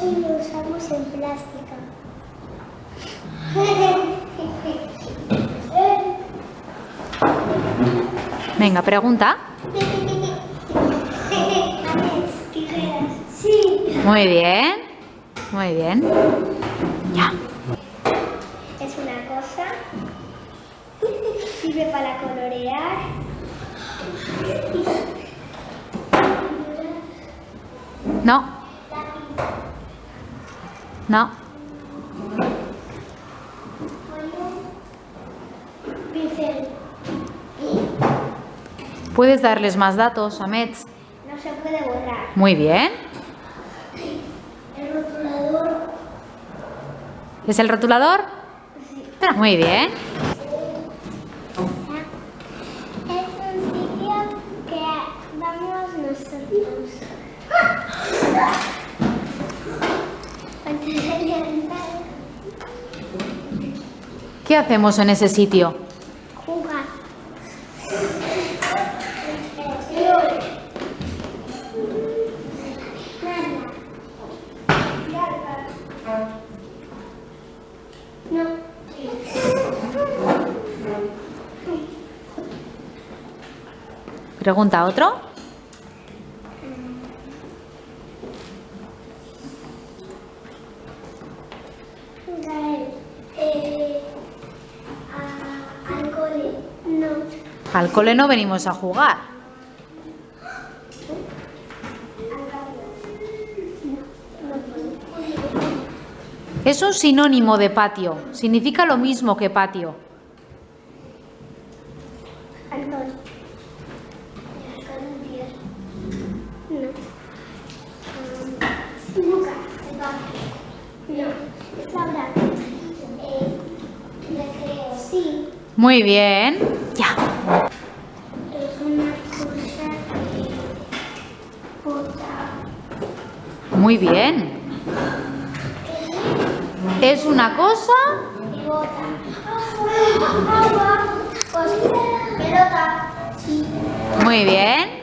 y lo usamos en plástica. Venga, pregunta. Tijeras. Sí. Muy bien. Muy bien. Ya. Es una cosa. Sirve para colorear. No. No. Pincel. ¿Puedes darles más datos, Amets? No se puede borrar. Muy bien. El rotulador. ¿Es el rotulador? Sí. Muy bien. Es un sitio que vamos nosotros. Antes de levantar. ¿Qué hacemos en ese sitio? Jugar. No. Pregunta otro. Gael. Al cole. No. Al cole no venimos a jugar. Es un sinónimo de patio. Significa lo mismo que patio. Alcohol. No. Lucas. No. Es Laura. Recreo. Sí. Muy bien. Ya. Es una cosa que bota. Muy bien. Es una cosa. Y bota. Agua. Pelota. Sí. Muy bien.